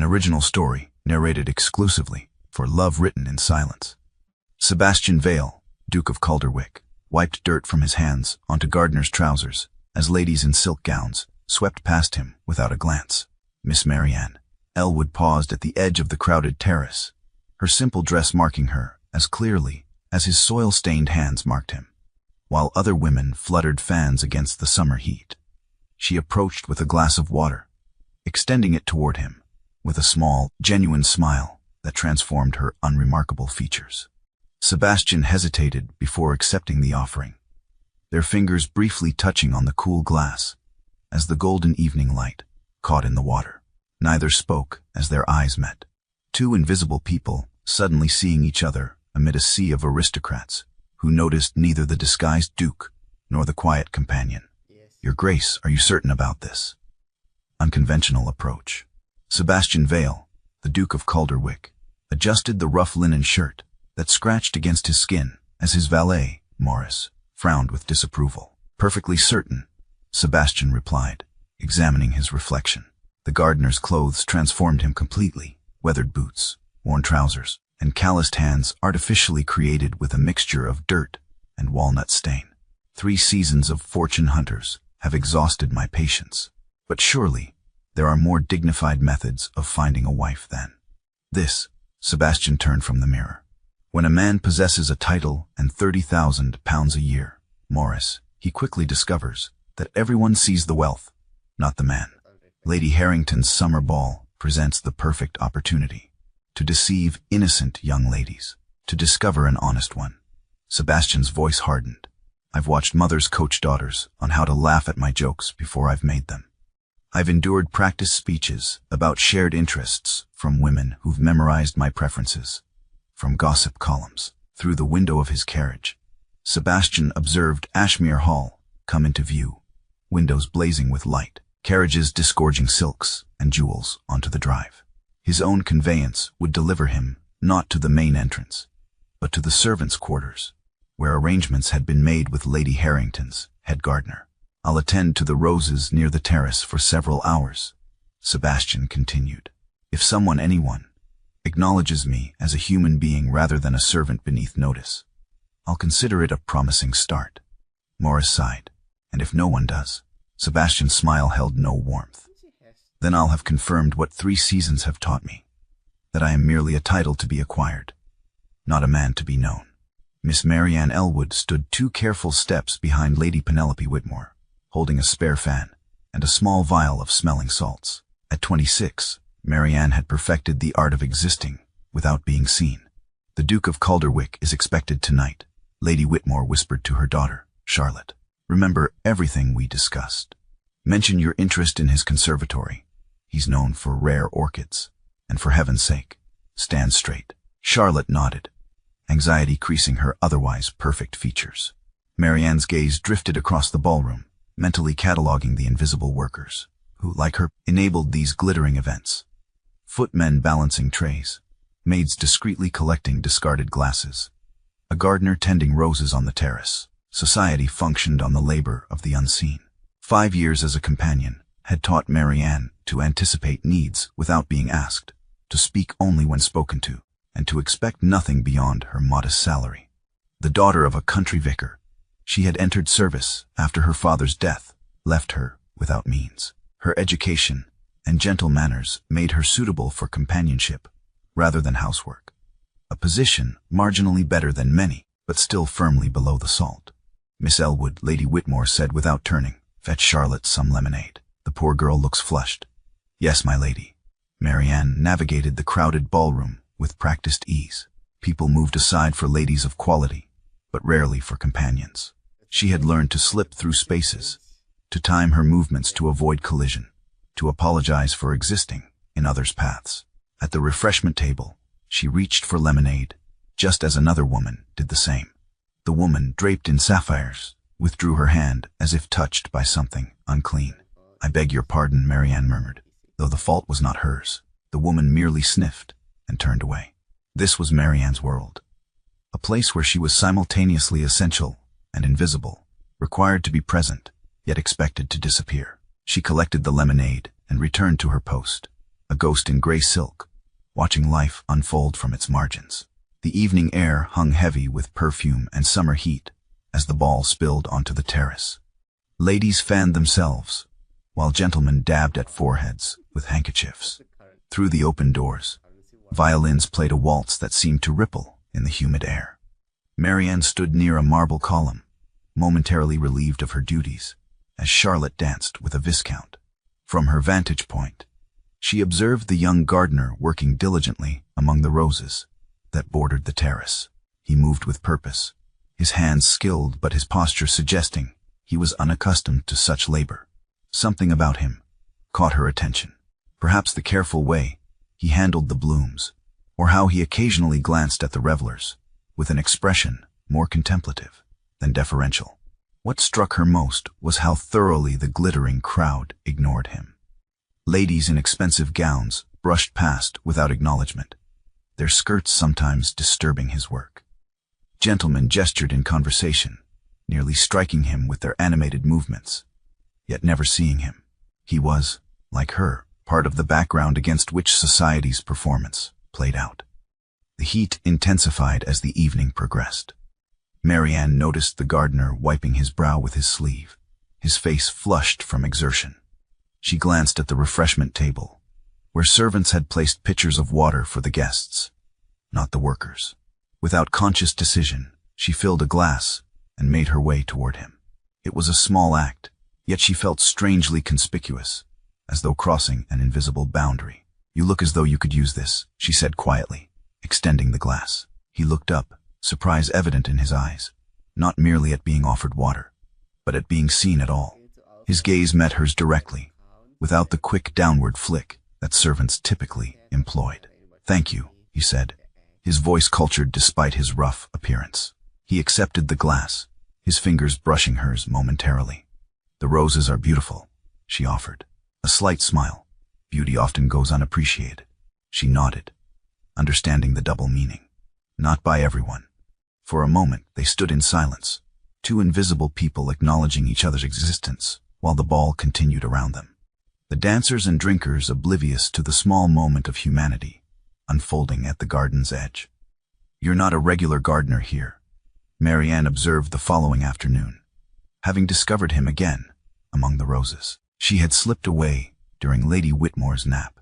an original story narrated exclusively for love written in silence. Sebastian Vale, Duke of Calderwick, wiped dirt from his hands onto Gardner's trousers as ladies in silk gowns swept past him without a glance. Miss Marianne Elwood paused at the edge of the crowded terrace, her simple dress marking her as clearly as his soil-stained hands marked him. While other women fluttered fans against the summer heat, she approached with a glass of water, extending it toward him with a small, genuine smile that transformed her unremarkable features. Sebastian hesitated before accepting the offering, their fingers briefly touching on the cool glass as the golden evening light caught in the water. Neither spoke as their eyes met. Two invisible people suddenly seeing each other amid a sea of aristocrats who noticed neither the disguised duke nor the quiet companion. "Your Grace, are you certain about this?" Unconventional approach. Sebastian Vale, the Duke of Calderwick, adjusted the rough linen shirt that scratched against his skin as his valet, Morris, frowned with disapproval. "Perfectly certain," Sebastian replied, examining his reflection. The gardener's clothes transformed him completely: weathered boots, worn trousers, and calloused hands artificially created with a mixture of dirt and walnut stain. 3 seasons of fortune hunters have exhausted my patience, but surely there are more dignified methods of finding a wife than this. Sebastian turned from the mirror. When a man possesses a title and £30,000 a year, Morris, he quickly discovers that everyone sees the wealth, not the man. Lady Harrington's summer ball presents the perfect opportunity to deceive innocent young ladies, to discover an honest one. Sebastian's voice hardened. "I've watched mothers coach daughters on how to laugh at my jokes before I've made them. I've endured practice speeches about shared interests from women who've memorized my preferences, from gossip columns." Through the window of his carriage, Sebastian observed Ashmere Hall come into view, windows blazing with light, carriages disgorging silks and jewels onto the drive. His own conveyance would deliver him not to the main entrance, but to the servants' quarters, where arrangements had been made with Lady Harrington's head gardener. "I'll attend to the roses near the terrace for several hours," Sebastian continued. "If anyone, acknowledges me as a human being rather than a servant beneath notice, I'll consider it a promising start." Morris sighed. "And if no one does?" Sebastian's smile held no warmth. "Then I'll have confirmed what 3 seasons have taught me, that I am merely a title to be acquired, not a man to be known." Miss Marianne Elwood stood 2 careful steps behind Lady Penelope Whitmore, holding a spare fan and a small vial of smelling salts. At 26, Marianne had perfected the art of existing without being seen. "The Duke of Calderwick is expected tonight," Lady Whitmore whispered to her daughter, Charlotte. "Remember everything we discussed. Mention your interest in his conservatory. He's known for rare orchids. And for heaven's sake, stand straight." Charlotte nodded, anxiety creasing her otherwise perfect features. Marianne's gaze drifted across the ballroom, mentally cataloging the invisible workers who, like her, enabled these glittering events. Footmen balancing trays, maids discreetly collecting discarded glasses, a gardener tending roses on the terrace. Society functioned on the labor of the unseen. 5 years as a companion had taught Marianne to anticipate needs without being asked, to speak only when spoken to, and to expect nothing beyond her modest salary. The daughter of a country vicar, she had entered service after her father's death left her without means. Her education and gentle manners made her suitable for companionship rather than housework, a position marginally better than many, but still firmly below the salt. "Miss Elwood," Lady Whitmore said without turning, "fetch Charlotte some lemonade. The poor girl looks flushed." "Yes, my lady." Marianne navigated the crowded ballroom with practiced ease. People moved aside for ladies of quality, but rarely for companions. She had learned to slip through spaces, to time her movements to avoid collision, to apologize for existing in others' paths. At the refreshment table, she reached for lemonade, just as another woman did the same. The woman, draped in sapphires, withdrew her hand as if touched by something unclean. "I beg your pardon," Marianne murmured, though the fault was not hers. The woman merely sniffed and turned away. This was Marianne's world, a place where she was simultaneously essential and invisible, required to be present, yet expected to disappear. She collected the lemonade and returned to her post, a ghost in gray silk, watching life unfold from its margins. The evening air hung heavy with perfume and summer heat as the ball spilled onto the terrace. Ladies fanned themselves, while gentlemen dabbed at foreheads with handkerchiefs. Through the open doors, violins played a waltz that seemed to ripple in the humid air. Marianne stood near a marble column, momentarily relieved of her duties, as Charlotte danced with a viscount. From her vantage point, she observed the young gardener working diligently among the roses that bordered the terrace. He moved with purpose, his hands skilled but his posture suggesting he was unaccustomed to such labor. Something about him caught her attention. Perhaps the careful way he handled the blooms, or how he occasionally glanced at the revelers with an expression more contemplative than deferential. What struck her most was how thoroughly the glittering crowd ignored him. Ladies in expensive gowns brushed past without acknowledgement, their skirts sometimes disturbing his work. Gentlemen gestured in conversation, nearly striking him with their animated movements, yet never seeing him. He was, like her, part of the background against which society's performance played out. The heat intensified as the evening progressed. Marianne noticed the gardener wiping his brow with his sleeve, his face flushed from exertion. She glanced at the refreshment table, where servants had placed pitchers of water for the guests, not the workers. Without conscious decision, she filled a glass and made her way toward him. It was a small act, yet she felt strangely conspicuous, as though crossing an invisible boundary. "You look as though you could use this," she said quietly, extending the glass. He looked up, surprise evident in his eyes, not merely at being offered water, but at being seen at all. His gaze met hers directly, without the quick downward flick that servants typically employed. "Thank you," he said, his voice cultured despite his rough appearance. He accepted the glass, his fingers brushing hers momentarily. "The roses are beautiful," she offered. A slight smile. Beauty often goes unappreciated. She nodded, understanding the double meaning. Not by everyone. For a moment they stood in silence, two invisible people acknowledging each other's existence while the ball continued around them. The dancers and drinkers oblivious to the small moment of humanity unfolding at the garden's edge. "You're not a regular gardener here," Marianne observed the following afternoon, having discovered him again among the roses. She had slipped away during Lady Whitmore's nap,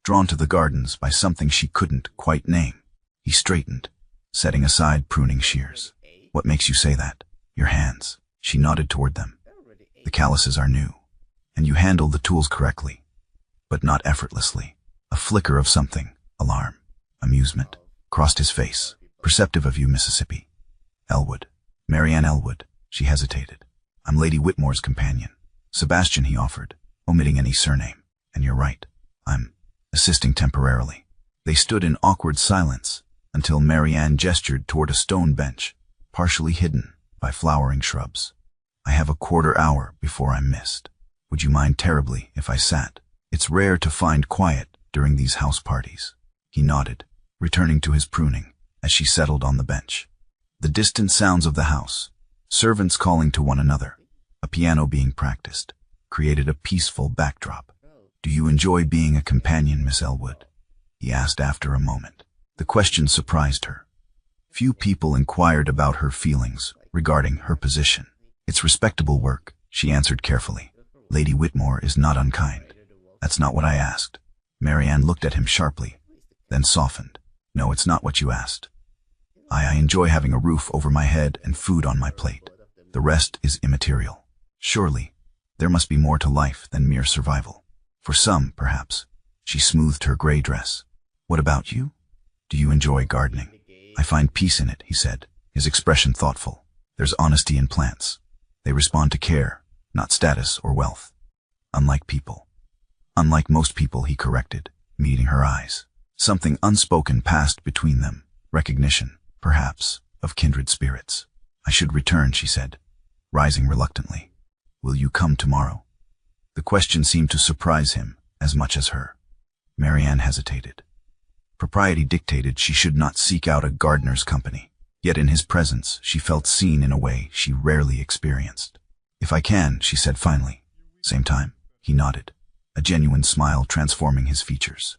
drawn to the gardens by something she couldn't quite name. He straightened, setting aside pruning shears. "What makes you say that?" "Your hands." She nodded toward them. "The calluses are new, and you handle the tools correctly, but not effortlessly." A flicker of something, alarm, amusement, crossed his face. "Perceptive of you, Mississippi." "Elwood." "Marianne Elwood." She hesitated. "I'm Lady Whitmore's companion." "Sebastian," he offered, omitting any surname. "And you're right. I'm assisting temporarily." They stood in awkward silence until Marianne gestured toward a stone bench, partially hidden by flowering shrubs. "I have a quarter hour before I'm missed. Would you mind terribly if I sat? It's rare to find quiet during these house parties." He nodded, returning to his pruning as she settled on the bench. The distant sounds of the house, servants calling to one another, a piano being practiced, created a peaceful backdrop. "Do you enjoy being a companion, Miss Elwood?" he asked after a moment. The question surprised her. Few people inquired about her feelings regarding her position. "It's respectable work," she answered carefully. "Lady Whitmore is not unkind." "That's not what I asked." Marianne looked at him sharply, then softened. "No, it's not what you asked. I enjoy having a roof over my head and food on my plate. The rest is immaterial. Surely, there must be more to life than mere survival. For some, perhaps." She smoothed her gray dress. "What about you? Do you enjoy gardening?" "I find peace in it," he said, his expression thoughtful. "There's honesty in plants. They respond to care, not status or wealth. Unlike people. Unlike most people," he corrected, meeting her eyes. Something unspoken passed between them, recognition, perhaps, of kindred spirits. "I should return," she said, rising reluctantly. "Will you come tomorrow?" The question seemed to surprise him as much as her. Marianne hesitated. Propriety dictated she should not seek out a gardener's company, yet in his presence she felt seen in a way she rarely experienced. "If I can," she said finally. "Same time?" He nodded. a genuine smile transforming his features.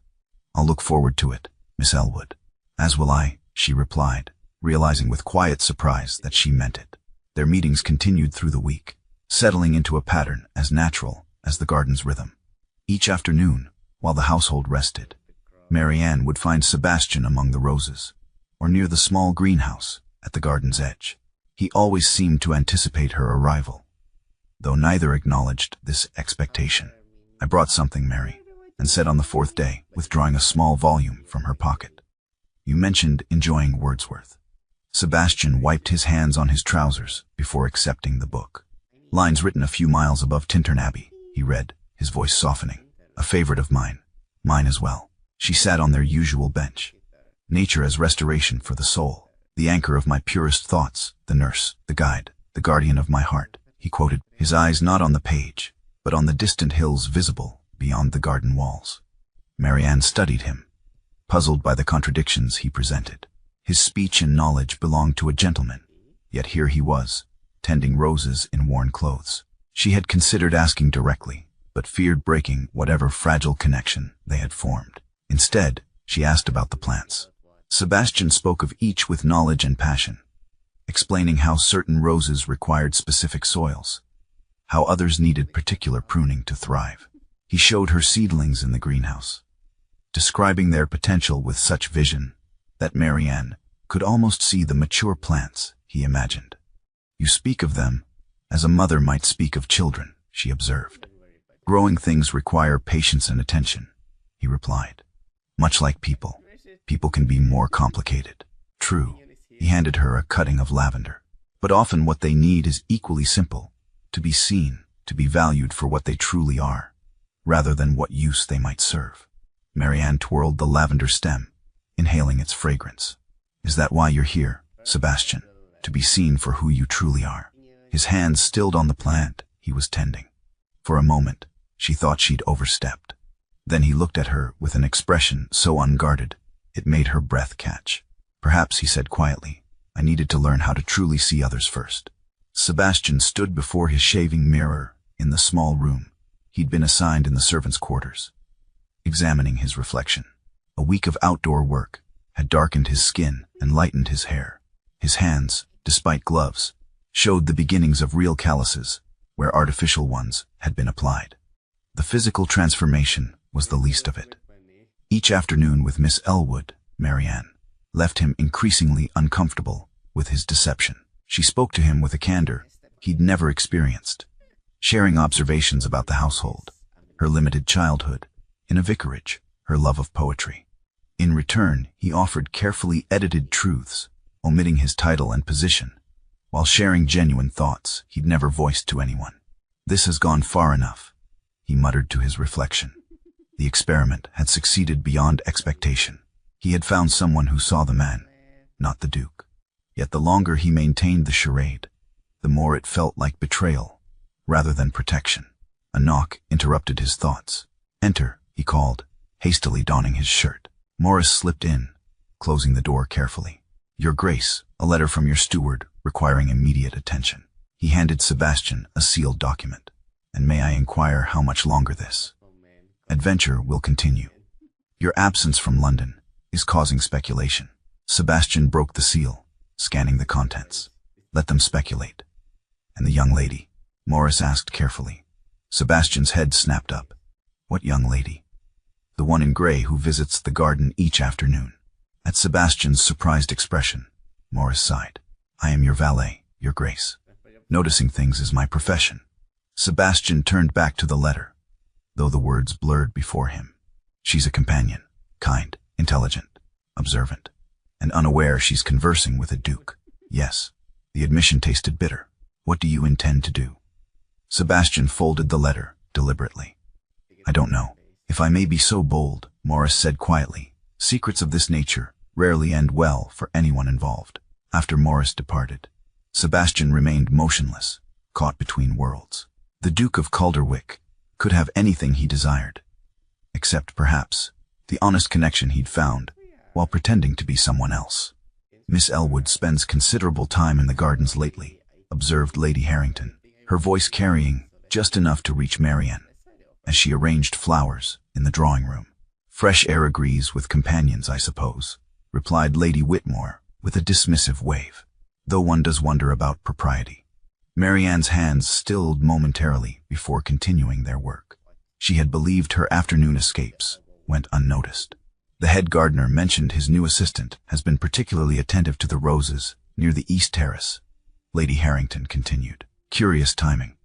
"I'll look forward to it, Miss Elwood." "As will I," she replied, realizing with quiet surprise that she meant it. Their meetings continued through the week, settling into a pattern as natural as the garden's rhythm. Each afternoon, while the household rested, Marianne would find Sebastian among the roses, or near the small greenhouse at the garden's edge. He always seemed to anticipate her arrival, though neither acknowledged this expectation. "I brought something, Mary," and said on the fourth day, withdrawing a small volume from her pocket. "You mentioned enjoying Wordsworth." Sebastian wiped his hands on his trousers before accepting the book. "Lines written a few miles above Tintern Abbey," he read, his voice softening. "A favorite of mine. Mine as well." She sat on their usual bench. "Nature as restoration for the soul. The anchor of my purest thoughts, the nurse, the guide, the guardian of my heart," he quoted, his eyes not on the page, but on the distant hills visible beyond the garden walls. Marianne studied him, puzzled by the contradictions he presented. His speech and knowledge belonged to a gentleman, yet here he was, tending roses in worn clothes. She had considered asking directly, but feared breaking whatever fragile connection they had formed. Instead, she asked about the plants. Sebastian spoke of each with knowledge and passion, explaining how certain roses required specific soils, how others needed particular pruning to thrive. He showed her seedlings in the greenhouse, describing their potential with such vision that Marianne could almost see the mature plants he imagined. "You speak of them as a mother might speak of children," she observed. "Growing things require patience and attention," he replied. "Much like people. People can be more complicated." "True." He handed her a cutting of lavender. "But often what they need is equally simple, to be seen, to be valued for what they truly are, rather than what use they might serve." Marianne twirled the lavender stem, inhaling its fragrance. "Is that why you're here, Sebastian? To be seen for who you truly are?" His hands stilled on the plant he was tending. For a moment, she thought she'd overstepped. Then he looked at her with an expression so unguarded, it made her breath catch. "Perhaps," he said quietly, "I needed to learn how to truly see others first." Sebastian stood before his shaving mirror in the small room he'd been assigned in the servants' quarters, examining his reflection. A week of outdoor work had darkened his skin and lightened his hair. His hands, despite gloves, showed the beginnings of real calluses where artificial ones had been applied. The physical transformation was the least of it. Each afternoon with Miss Elwood, Marianne, left him increasingly uncomfortable with his deception. She spoke to him with a candor he'd never experienced, sharing observations about the household, her limited childhood, in a vicarage, her love of poetry. In return, he offered carefully edited truths, omitting his title and position, while sharing genuine thoughts he'd never voiced to anyone. "This has gone far enough," he muttered to his reflection. The experiment had succeeded beyond expectation. He had found someone who saw the man, not the Duke. Yet the longer he maintained the charade, the more it felt like betrayal, rather than protection. A knock interrupted his thoughts. "Enter," he called, hastily donning his shirt. Morris slipped in, closing the door carefully. "Your Grace, a letter from your steward requiring immediate attention." He handed Sebastian a sealed document. "And may I inquire how much longer this adventure will continue? Your absence from London is causing speculation." Sebastian broke the seal, scanning the contents. "Let them speculate." "And the young lady?" Morris asked carefully. Sebastian's head snapped up. "What young lady?" "The one in gray who visits the garden each afternoon." At Sebastian's surprised expression, Morris sighed. "I am your valet, Your Grace. Noticing things is my profession." Sebastian turned back to the letter, though the words blurred before him. "She's a companion, kind, intelligent, observant, and unaware she's conversing with a duke." Yes, the admission tasted bitter. "What do you intend to do?" Sebastian folded the letter deliberately. "I don't know. If I may be so bold," Morris said quietly, "secrets of this nature rarely end well for anyone involved." After Morris departed, Sebastian remained motionless, caught between worlds. The Duke of Calderwick could have anything he desired, except perhaps the honest connection he'd found while pretending to be someone else. "Miss Elwood spends considerable time in the gardens lately," observed Lady Harrington, her voice carrying just enough to reach Marianne. as she arranged flowers in the drawing room. "Fresh air agrees with companions, I suppose," replied Lady Whitmore with a dismissive wave, "though one does wonder about propriety." Marianne's hands stilled momentarily before continuing their work. She had believed her afternoon escapes went unnoticed. "The head gardener mentioned his new assistant has been particularly attentive to the roses near the east terrace," Lady Harrington continued. "Curious timing.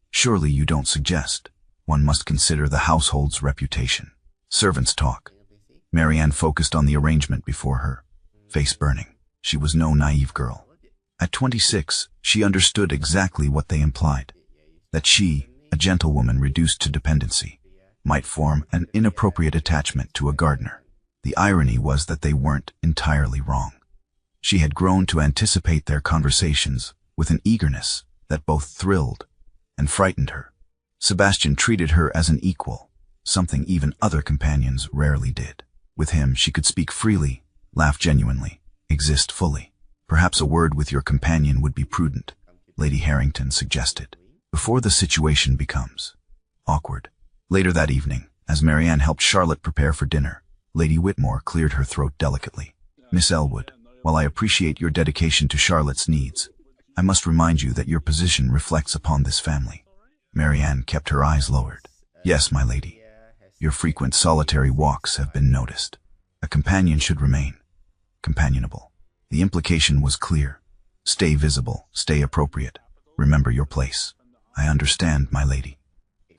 Surely you don't suggest one must consider the household's reputation." Servants talk. Marianne focused on the arrangement before her, face burning. She was no naive girl. At 26, she understood exactly what they implied. That she, a gentlewoman reduced to dependency, might form an inappropriate attachment to a gardener. The irony was that they weren't entirely wrong. She had grown to anticipate their conversations with an eagerness that both thrilled and frightened her. Sebastian treated her as an equal, something even other companions rarely did. With him, she could speak freely, laugh genuinely, exist fully. "Perhaps a word with your companion would be prudent," Lady Harrington suggested, "before the situation becomes awkward." Later that evening, as Marianne helped Charlotte prepare for dinner, Lady Whitmore cleared her throat delicately. "Miss Elwood, while I appreciate your dedication to Charlotte's needs, I must remind you that your position reflects upon this family." Marianne kept her eyes lowered. "Yes, my lady. Your frequent solitary walks have been noticed. A companion should remain companionable." The implication was clear. Stay visible, stay appropriate. Remember your place. "I understand, my lady."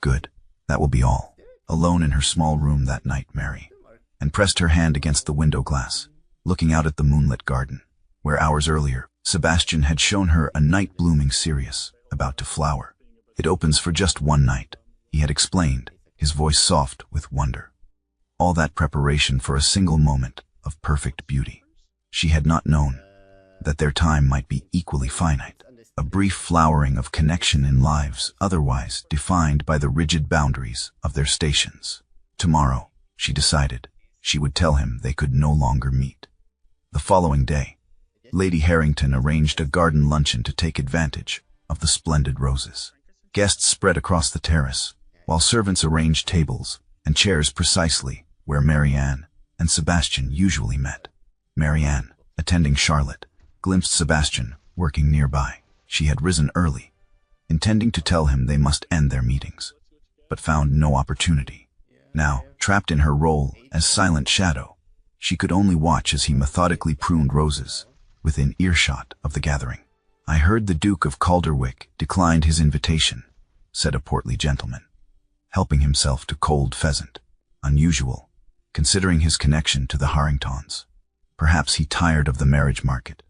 "Good. That will be all." Alone in her small room that night, Mary and pressed her hand against the window glass, looking out at the moonlit garden, where hours earlier, Sebastian had shown her a night-blooming cereus about to flower. "It opens for just one night," he had explained, his voice soft with wonder. All that preparation for a single moment of perfect beauty. She had not known that their time might be equally finite, a brief flowering of connection in lives otherwise defined by the rigid boundaries of their stations. Tomorrow, she decided, she would tell him they could no longer meet. The following day, Lady Harrington arranged a garden luncheon to take advantage of the splendid roses. Guests spread across the terrace, while servants arranged tables and chairs precisely where Marianne and Sebastian usually met. Marianne, attending Charlotte, glimpsed Sebastian working nearby. She had risen early, intending to tell him they must end their meetings, but found no opportunity. Now, trapped in her role as silent shadow, she could only watch as he methodically pruned roses within earshot of the gathering. "I heard the Duke of Calderwick declined his invitation," said a portly gentleman, helping himself to cold pheasant. "Unusual, considering his connection to the Harringtons." "Perhaps he tired of the marriage market,"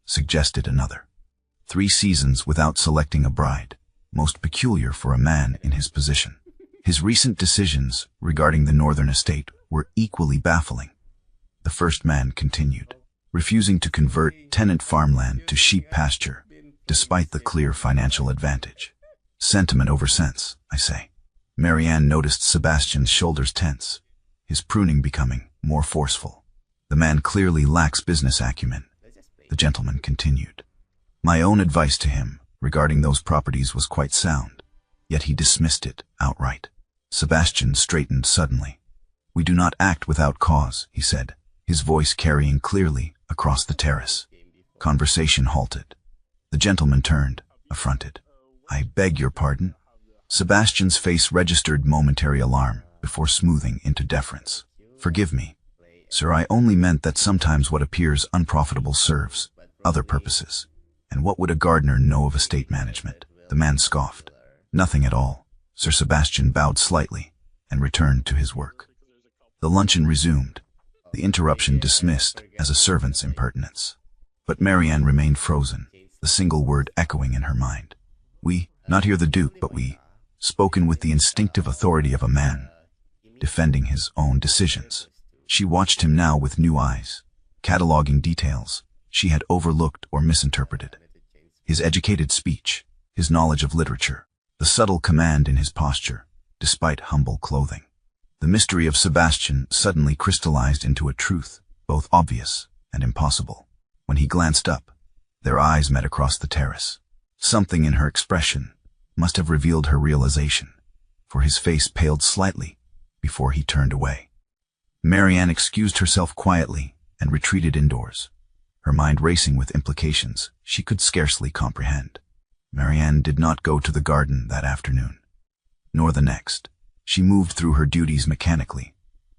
suggested another. 3 seasons without selecting a bride, most peculiar for a man in his position. His recent decisions regarding the northern estate were equally baffling. The first man continued, refusing to convert tenant farmland to sheep pasture, despite the clear financial advantage. "Sentiment over sense, I say." Marianne noticed Sebastian's shoulders tense, his pruning becoming more forceful. "The man clearly lacks business acumen," the gentleman continued. "My own advice to him regarding those properties was quite sound, yet he dismissed it outright." Sebastian straightened suddenly. "We do not act without cause," he said, his voice carrying clearly across the terrace. Conversation halted. The gentleman turned, affronted. "I beg your pardon?" Sebastian's face registered momentary alarm before smoothing into deference. "Forgive me, sir, I only meant that sometimes what appears unprofitable serves other purposes. And what would a gardener know of estate management?" The man scoffed. "Nothing at all." Sir Sebastian bowed slightly and returned to his work. The luncheon resumed, the interruption dismissed as a servant's impertinence. But Marianne remained frozen, the single word echoing in her mind. "We, not here the Duke, but we," spoken with the instinctive authority of a man defending his own decisions. She watched him now with new eyes, cataloging details she had overlooked or misinterpreted. His educated speech, his knowledge of literature, the subtle command in his posture, despite humble clothing. The mystery of Sebastian suddenly crystallized into a truth, both obvious and impossible. When he glanced up, their eyes met across the terrace. Something in her expression must have revealed her realization, for his face paled slightly before he turned away. Marianne excused herself quietly and retreated indoors, her mind racing with implications she could scarcely comprehend. Marianne did not go to the garden that afternoon, nor the next. She moved through her duties mechanically,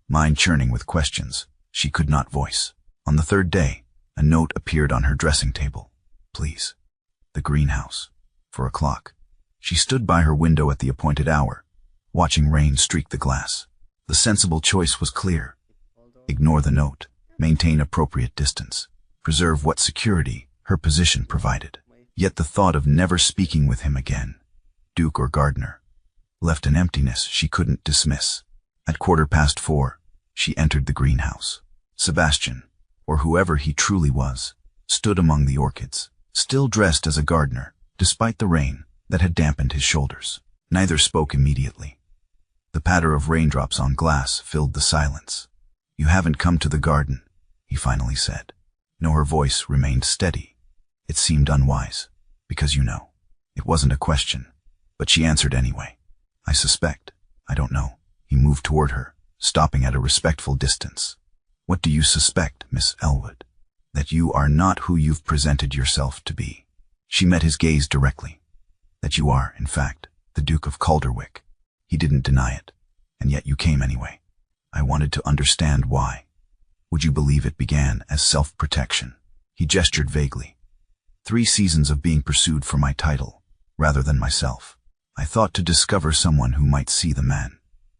mind churning with questions she could not voice. On the third day, a note appeared on her dressing table. Please. The greenhouse. 4 o'clock. She stood by her window at the appointed hour, watching rain streak the glass. The sensible choice was clear. Ignore the note, maintain appropriate distance, preserve what security her position provided. Yet the thought of never speaking with him again, Duke or Gardner, left an emptiness she couldn't dismiss. At 4:15, she entered the greenhouse. Sebastian, or whoever he truly was, stood among the orchids, still dressed as a gardener, despite the rain that had dampened his shoulders. Neither spoke immediately. The patter of raindrops on glass filled the silence. You haven't come to the garden, he finally said. No, her voice remained steady. It seemed unwise, because you know. It wasn't a question, but she answered anyway. I suspect. I don't know. He moved toward her, stopping at a respectful distance. What do you suspect, Miss Elwood? That you are not who you've presented yourself to be. She met his gaze directly. That you are, in fact, the Duke of Calderwick. He didn't deny it, and yet you came anyway. I wanted to understand why. Would you believe it began as self-protection? He gestured vaguely. 3 seasons of being pursued for my title, rather than myself. I thought to discover someone who might see the man,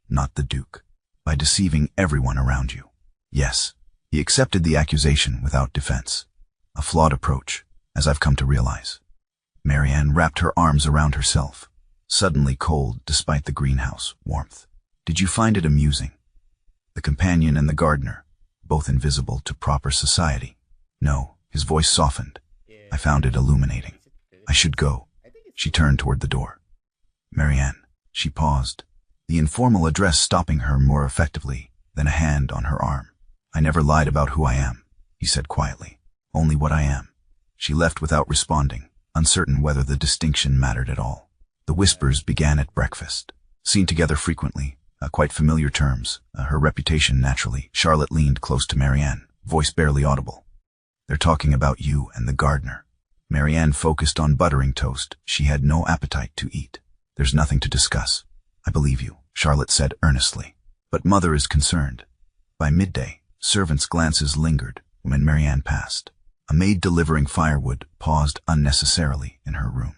not the Duke, by deceiving everyone around you. Yes, he accepted the accusation without defense. A flawed approach, as I've come to realize. Marianne wrapped her arms around herself, suddenly cold despite the greenhouse warmth. Did you find it amusing? The companion and the gardener, both invisible to proper society. No, his voice softened. I found it illuminating. I should go. She turned toward the door. Marianne. She paused, the informal address stopping her more effectively than a hand on her arm. I never lied about who I am, he said quietly. Only what I am. She left without responding, uncertain whether the distinction mattered at all. The whispers began at breakfast. Seen together frequently, quite familiar terms, her reputation naturally. Charlotte leaned close to Marianne, voice barely audible. They're talking about you and the gardener. Marianne focused on buttering toast she had no appetite to eat. There's nothing to discuss. I believe you, Charlotte said earnestly. But mother is concerned. By midday, servants' glances lingered when Marianne passed. A maid delivering firewood paused unnecessarily in her room.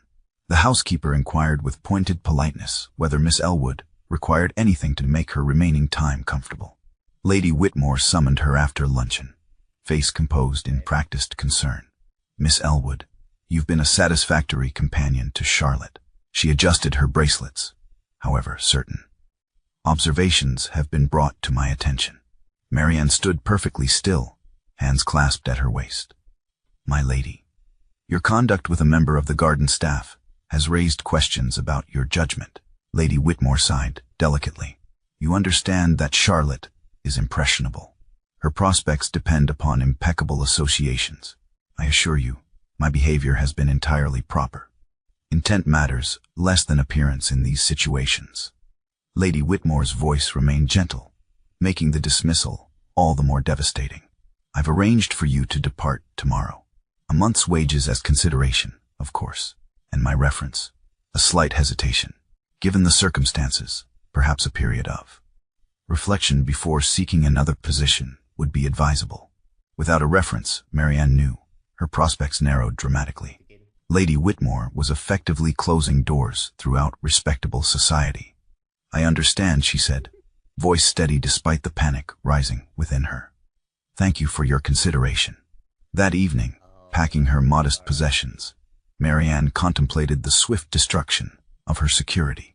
The housekeeper inquired with pointed politeness whether Miss Elwood required anything to make her remaining time comfortable. Lady Whitmore summoned her after luncheon, face composed in practiced concern. Miss Elwood, you've been a satisfactory companion to Charlotte. She adjusted her bracelets. However, certain observations have been brought to my attention. Marianne stood perfectly still, hands clasped at her waist. My lady, your conduct with a member of the garden staff has raised questions about your judgment. Lady Whitmore sighed delicately. You understand that Charlotte is impressionable. Her prospects depend upon impeccable associations. I assure you, my behavior has been entirely proper. Intent matters less than appearance in these situations. Lady Whitmore's voice remained gentle, making the dismissal all the more devastating. I've arranged for you to depart tomorrow. A month's wages as consideration, of course, and my reference. A slight hesitation. Given the circumstances, perhaps a period of reflection before seeking another position would be advisable. Without a reference, Marianne knew. Her prospects narrowed dramatically. Lady Whitmore was effectively closing doors throughout respectable society. I understand, she said, voice steady despite the panic rising within her. Thank you for your consideration. That evening, packing her modest possessions, Marianne contemplated the swift destruction of her security.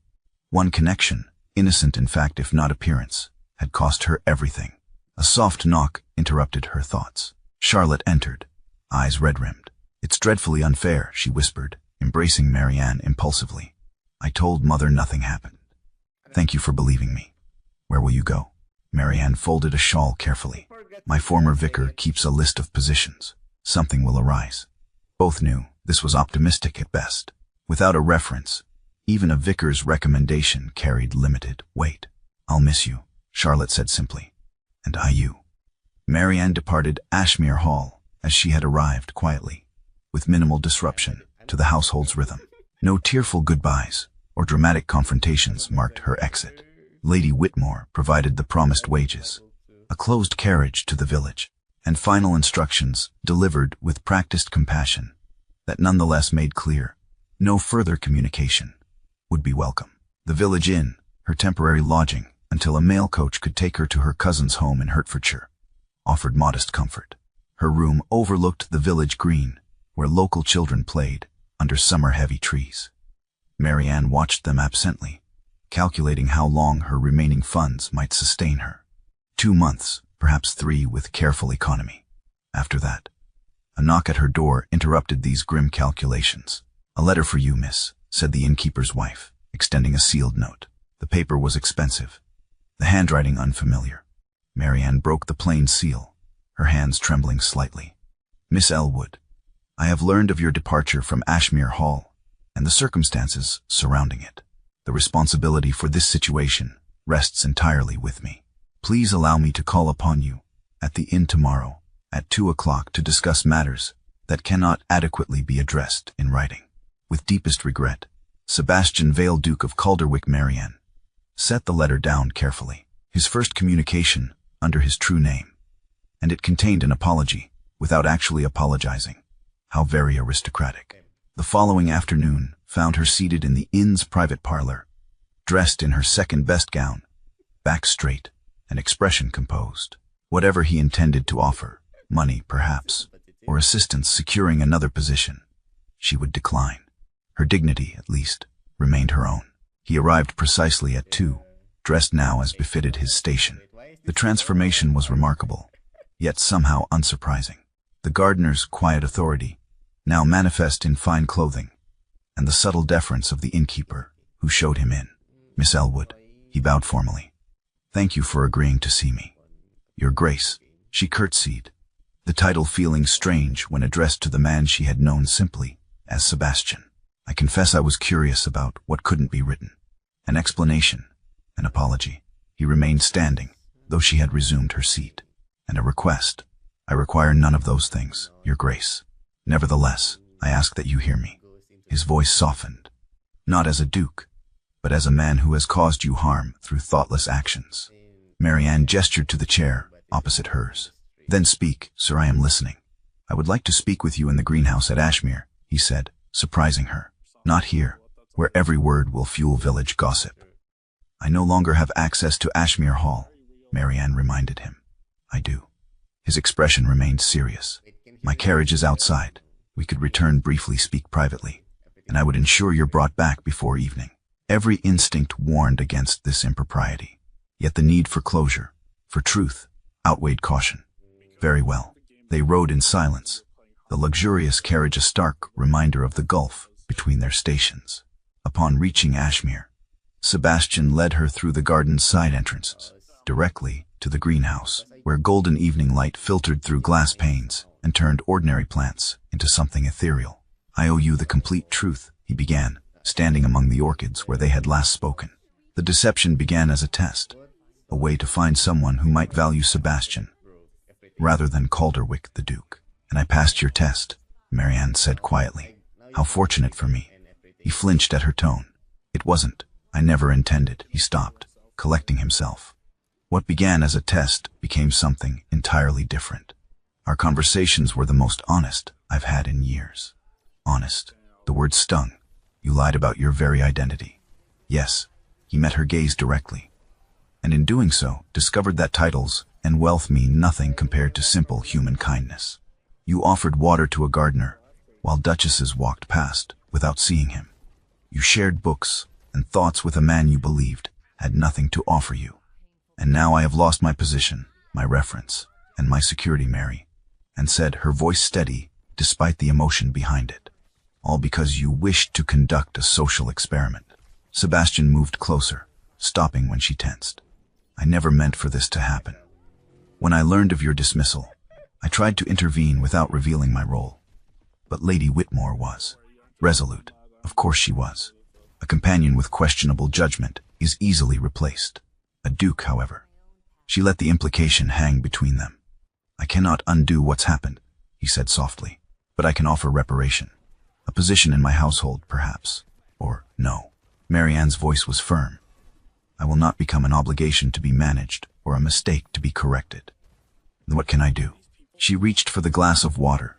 One connection, innocent in fact if not appearance, had cost her everything. A soft knock interrupted her thoughts. Charlotte entered, eyes red-rimmed. It's dreadfully unfair, she whispered, embracing Marianne impulsively. I told mother nothing happened. Thank you for believing me. Where will you go? Marianne folded a shawl carefully. My former vicar keeps a list of positions. Something will arise. Both knew this was optimistic at best. Without a reference, Even a vicar's recommendation carried limited weight. "I'll miss you," Charlotte said simply. "And I you." Marianne departed Ashmere Hall as she had arrived, quietly, with minimal disruption to the household's rhythm. No tearful goodbyes or dramatic confrontations marked her exit. Lady Whitmore provided the promised wages, a closed carriage to the village, and final instructions delivered with practiced compassion that nonetheless made clear no further communication would be welcome. The village inn, her temporary lodging until a mail coach could take her to her cousin's home in Hertfordshire, offered modest comfort. Her room overlooked the village green, where local children played under summer-heavy trees. Marianne watched them absently, calculating how long her remaining funds might sustain her. 2 months, perhaps 3 with careful economy. After that, a knock at her door interrupted these grim calculations. "A letter for you, miss," said the innkeeper's wife, extending a sealed note. The paper was expensive, the handwriting unfamiliar. Marianne broke the plain seal, her hands trembling slightly. "Miss Elwood, I have learned of your departure from Ashmere Hall and the circumstances surrounding it. The responsibility for this situation rests entirely with me. Please allow me to call upon you at the inn tomorrow at 2 o'clock to discuss matters that cannot adequately be addressed in writing. With deepest regret, Sebastian Vale, Duke of Calderwick." Marianne set the letter down carefully, his first communication under his true name, and it contained an apology without actually apologizing. How very aristocratic. The following afternoon found her seated in the inn's private parlor, dressed in her second-best gown, back straight and expression composed. Whatever he intended to offer, money perhaps, or assistance securing another position, she would decline. Her dignity, at least, remained her own. He arrived precisely at 2, dressed now as befitted his station. The transformation was remarkable, yet somehow unsurprising. The gardener's quiet authority, now manifest in fine clothing, and the subtle deference of the innkeeper who showed him in. "Miss Elwood," he bowed formally. "Thank you for agreeing to see me." "Your Grace," she curtsied, the title feeling strange when addressed to the man she had known simply as Sebastian. "I confess I was curious about what couldn't be written. An explanation, an apology." He remained standing, though she had resumed her seat. "And a request. I require none of those things, Your Grace. Nevertheless, I ask that you hear me." His voice softened, not as a duke, but as a man who has caused you harm through thoughtless actions. Marianne gestured to the chair opposite hers. "Then speak, sir, I am listening." "I would like to speak with you in the greenhouse at Ashmere," he said, surprising her. "Not here, where every word will fuel village gossip." "I no longer have access to Ashmere Hall," Marianne reminded him. "I do." His expression remained serious. "My carriage is outside. We could return briefly, speak privately, and I would ensure you're brought back before evening." Every instinct warned against this impropriety, yet the need for closure, for truth, outweighed caution. Very well. They rode in silence, the luxurious carriage a stark reminder of the gulf between their stations. Upon reaching Ashmere, Sebastian led her through the garden's side entrances, directly to the greenhouse, where golden evening light filtered through glass panes and turned ordinary plants into something ethereal. "I owe you the complete truth," he began, standing among the orchids where they had last spoken. "The deception began as a test, a way to find someone who might value Sebastian rather than Calderwick the Duke. And I passed your test," Marianne said quietly. "How fortunate for me." He flinched at her tone. "It wasn't. I never intended." He stopped, collecting himself. "What began as a test became something entirely different. Our conversations were the most honest I've had in years." "Honest." The word stung. "You lied about your very identity." "Yes." He met her gaze directly, and in doing so, discovered that titles and wealth mean nothing compared to simple human kindness. "You offered water to a gardener, while duchesses walked past without seeing him. You shared books and thoughts with a man you believed had nothing to offer you. And now I have lost my position, my reference, and my security, Mary," and said, her voice steady despite the emotion behind it. "All because you wished to conduct a social experiment." Sebastian moved closer, stopping when she tensed. "I never meant for this to happen. When I learned of your dismissal, I tried to intervene without revealing my role. But Lady Whitmore was resolute. Of course she was. A companion with questionable judgment is easily replaced. A duke, however. She let the implication hang between them. I cannot undo what's happened, he said softly, but I can offer reparation. A position in my household, perhaps. Or no. Marianne's voice was firm. I will not become an obligation to be managed or a mistake to be corrected. What can I do? She reached for the glass of water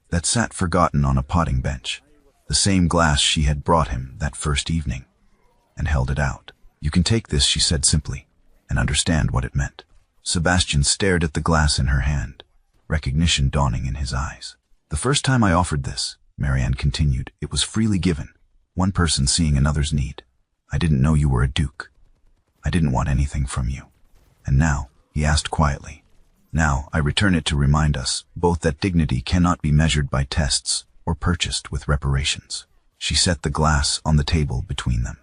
that sat forgotten on a potting bench, the same glass she had brought him that first evening, and held it out. You can take this, she said simply, and understand what it meant. Sebastian stared at the glass in her hand, recognition dawning in his eyes. The first time I offered this, Marianne continued, it was freely given, one person seeing another's need. I didn't know you were a duke. I didn't want anything from you. And now, he asked quietly, now I return it to remind us both that dignity cannot be measured by tests or purchased with reparations. She set the glass on the table between them.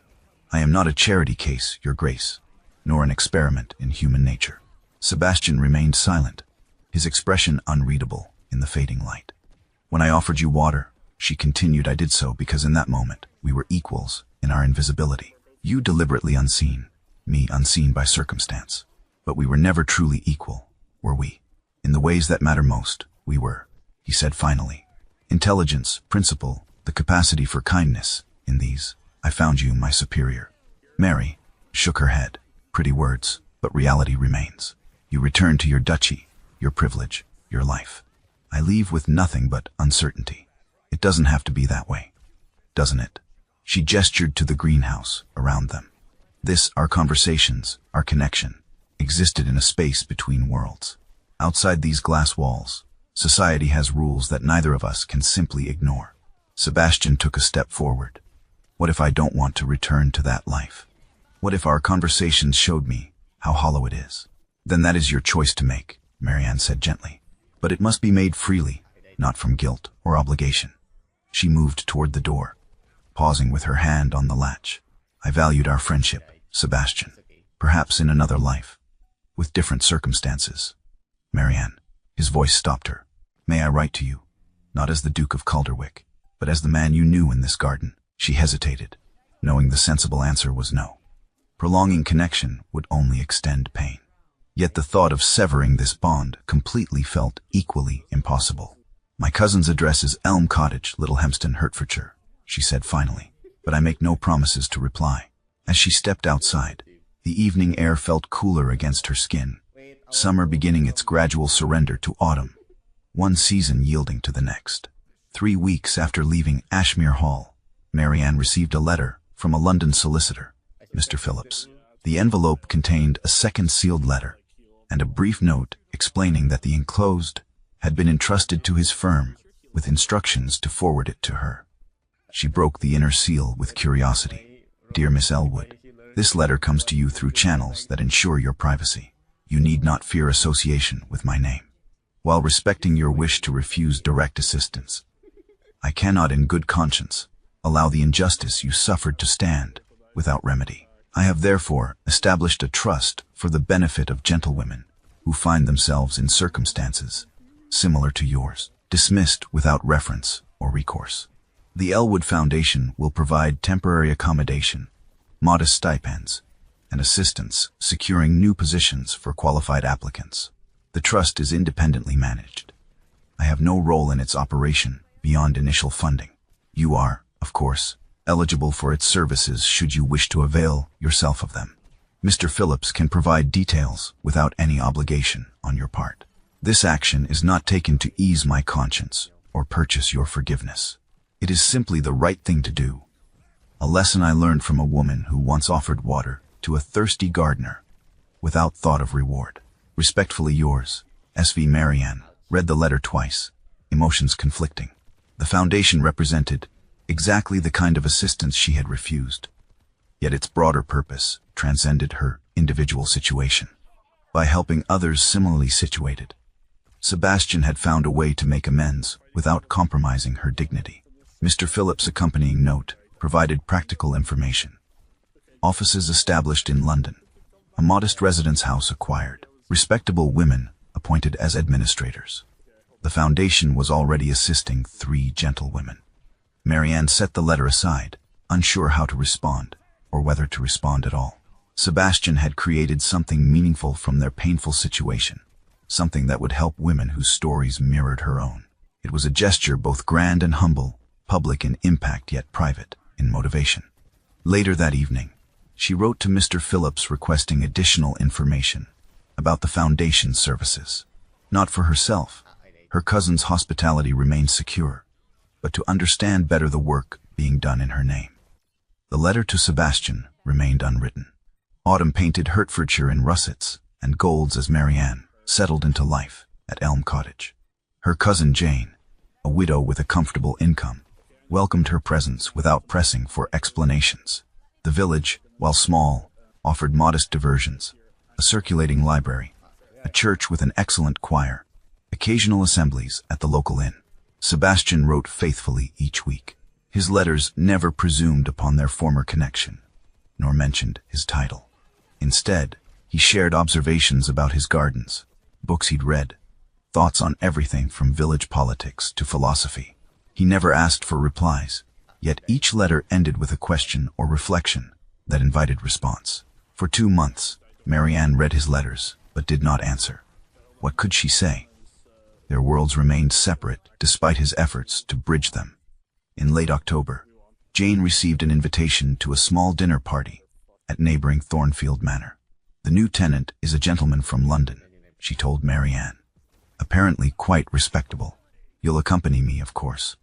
I am not a charity case, Your Grace, nor an experiment in human nature. Sebastian remained silent, his expression unreadable in the fading light. When I offered you water, she continued, I did so because in that moment we were equals in our invisibility. You deliberately unseen, me unseen by circumstance. But we were never truly equal, were we? In the ways that matter most, we were, he said finally. Intelligence, principle, the capacity for kindness, in these, I found you my superior. Mary shook her head. Pretty words, but reality remains. You return to your duchy, your privilege, your life. I leave with nothing but uncertainty. It doesn't have to be that way, doesn't it? She gestured to the greenhouse around them. This, our conversations, our connection, existed in a space between worlds. Outside these glass walls, society has rules that neither of us can simply ignore. Sebastian took a step forward. What if I don't want to return to that life? What if our conversations showed me how hollow it is? Then that is your choice to make, Marianne said gently. But it must be made freely, not from guilt or obligation. She moved toward the door, pausing with her hand on the latch. I valued our friendship, Sebastian. Perhaps in another life, with different circumstances. Marianne, his voice stopped her. May I write to you, not as the Duke of Calderwick, but as the man you knew in this garden? She hesitated, knowing the sensible answer was no. Prolonging connection would only extend pain. Yet the thought of severing this bond completely felt equally impossible. My cousin's address is Elm Cottage, Little Hempston, Hertfordshire, she said finally, but I make no promises to reply. As she stepped outside, the evening air felt cooler against her skin, summer beginning its gradual surrender to autumn, one season yielding to the next. 3 weeks after leaving Ashmere Hall, Marianne received a letter from a London solicitor, Mr. Phillips. The envelope contained a second sealed letter and a brief note explaining that the enclosed had been entrusted to his firm with instructions to forward it to her. She broke the inner seal with curiosity. Dear Miss Elwood, this letter comes to you through channels that ensure your privacy. You need not fear association with my name. While respecting your wish to refuse direct assistance, I cannot in good conscience allow the injustice you suffered to stand without remedy. I have therefore established a trust for the benefit of gentlewomen who find themselves in circumstances similar to yours, dismissed without reference or recourse. The Elwood Foundation will provide temporary accommodation, modest stipends, and assistance securing new positions for qualified applicants. The trust is independently managed. I have no role in its operation beyond initial funding. You are, of course, eligible for its services should you wish to avail yourself of them. Mr. Phillips can provide details without any obligation on your part. This action is not taken to ease my conscience or purchase your forgiveness. It is simply the right thing to do. A lesson I learned from a woman who once offered water to a thirsty gardener without thought of reward. Respectfully yours, S.V. Marianne read the letter twice, emotions conflicting. The foundation represented exactly the kind of assistance she had refused, yet its broader purpose transcended her individual situation. By helping others similarly situated, Sebastian had found a way to make amends without compromising her dignity. Mr. Phillips' accompanying note provided practical information. Offices established in London, a modest residence house acquired, respectable women appointed as administrators. The foundation was already assisting 3 gentlewomen. Marianne set the letter aside, unsure how to respond, or whether to respond at all. Sebastian had created something meaningful from their painful situation, something that would help women whose stories mirrored her own. It was a gesture both grand and humble, public in impact yet private in motivation. Later that evening, she wrote to Mr. Phillips requesting additional information about the foundation's services. Not for herself, her cousin's hospitality remained secure, but to understand better the work being done in her name. The letter to Sebastian remained unwritten. Autumn painted Hertfordshire in russets and golds as Marianne settled into life at Elm Cottage. Her cousin Jane, a widow with a comfortable income, welcomed her presence without pressing for explanations. The village, while small, offered modest diversions, a circulating library, a church with an excellent choir, occasional assemblies at the local inn. Sebastian wrote faithfully each week. His letters never presumed upon their former connection, nor mentioned his title. Instead, he shared observations about his gardens, books he'd read, thoughts on everything from village politics to philosophy. He never asked for replies, yet each letter ended with a question or reflection that invited response. For 2 months, Marianne read his letters, but did not answer. What could she say? Their worlds remained separate despite his efforts to bridge them. In late October, Jane received an invitation to a small dinner party at neighboring Thornfield Manor. The new tenant is a gentleman from London, she told Marianne. Apparently quite respectable. You'll accompany me, of course.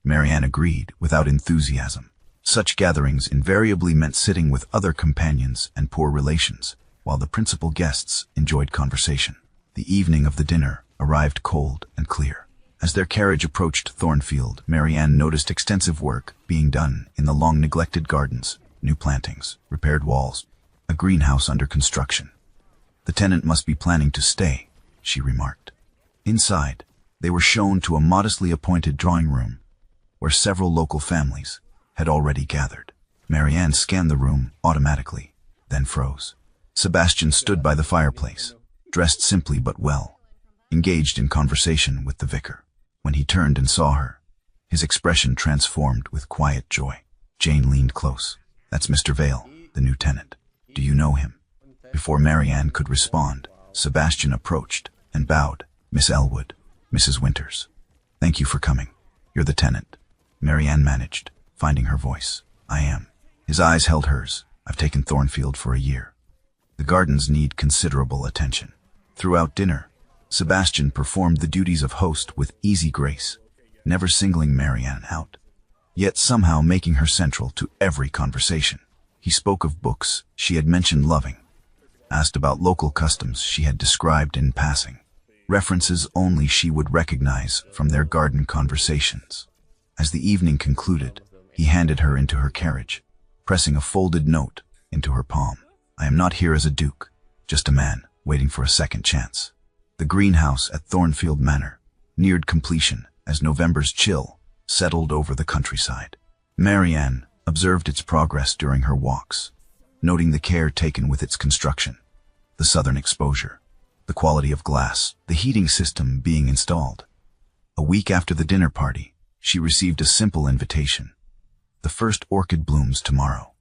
Marianne agreed without enthusiasm. Such gatherings invariably meant sitting with other companions and poor relations, while the principal guests enjoyed conversation. The evening of the dinner arrived cold and clear. As their carriage approached Thornfield, Marianne noticed extensive work being done in the long-neglected gardens, new plantings, repaired walls, a greenhouse under construction. The tenant must be planning to stay, she remarked. Inside, they were shown to a modestly appointed drawing room, where several local families had already gathered. Marianne scanned the room automatically, then froze. Sebastian stood by the fireplace, dressed simply but well, engaged in conversation with the vicar. When he turned and saw her, his expression transformed with quiet joy. Jane leaned close. That's Mr. Vale, the new tenant. Do you know him? Before Marianne could respond, Sebastian approached and bowed. Miss Elwood, Mrs. Winters. Thank you for coming. You're the tenant. Marianne managed, finding her voice. I am. His eyes held hers. I've taken Thornfield for a year. The gardens need considerable attention. Throughout dinner, Sebastian performed the duties of host with easy grace, never singling Marianne out, yet somehow making her central to every conversation. He spoke of books she had mentioned loving, asked about local customs she had described in passing, references only she would recognize from their garden conversations. As the evening concluded, he handed her into her carriage, pressing a folded note into her palm. I am not here as a duke, just a man waiting for a second chance. The greenhouse at Thornfield Manor neared completion as November's chill settled over the countryside. Marianne observed its progress during her walks, noting the care taken with its construction, the southern exposure, the quality of glass, the heating system being installed. A week after the dinner party, she received a simple invitation. The first orchid blooms tomorrow.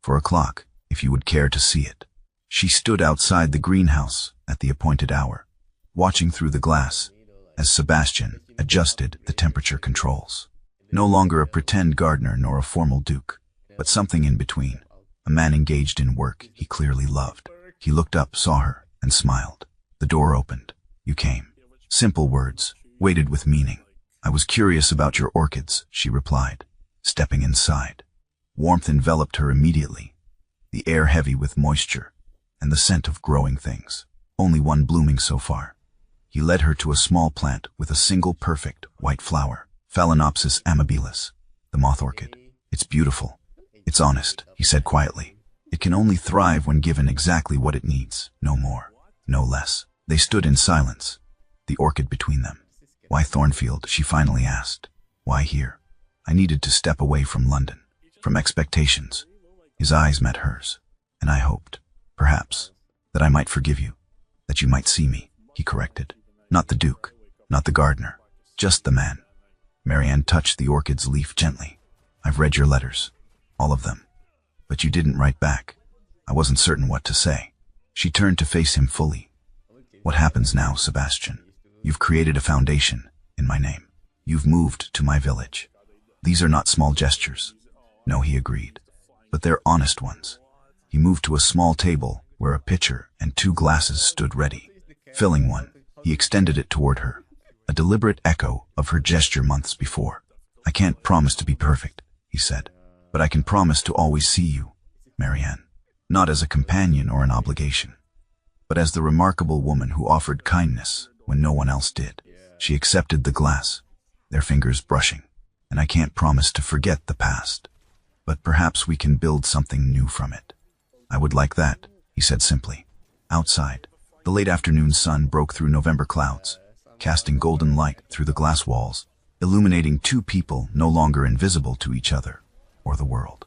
4 o'clock, if you would care to see it. She stood outside the greenhouse at the appointed hour, watching through the glass as Sebastian adjusted the temperature controls. No longer a pretend gardener nor a formal duke, but something in between, a man engaged in work he clearly loved. He looked up, saw her, and smiled. The door opened. You came. Simple words, weighted with meaning. I was curious about your orchids, she replied, stepping inside. Warmth enveloped her immediately, the air heavy with moisture and the scent of growing things. Only one blooming so far. He led her to a small plant with a single perfect white flower, Phalaenopsis amabilis, the moth orchid. It's beautiful. It's honest, he said quietly. It can only thrive when given exactly what it needs, no more, no less. They stood in silence, the orchid between them. Why Thornfield, she finally asked. Why here? I needed to step away from London, from expectations. His eyes met hers, and I hoped, perhaps, that I might forgive you, that you might see me, he corrected. Not the duke, not the gardener, just the man. Marianne touched the orchid's leaf gently. I've read your letters. All of them. But you didn't write back. I wasn't certain what to say. She turned to face him fully. What happens now, Sebastian? You've created a foundation in my name. You've moved to my village. These are not small gestures. No, he agreed. But they're honest ones. He moved to a small table where a pitcher and 2 glasses stood ready. Filling one, he extended it toward her, a deliberate echo of her gesture months before. I can't promise to be perfect, he said, but I can promise to always see you, Marianne, not as a companion or an obligation, but as the remarkable woman who offered kindness when no one else did. She accepted the glass, their fingers brushing, and I can't promise to forget the past, but perhaps we can build something new from it. I would like that, he said simply. Outside, the late afternoon sun broke through November clouds, casting golden light through the glass walls, illuminating 2 people no longer invisible to each other or the world.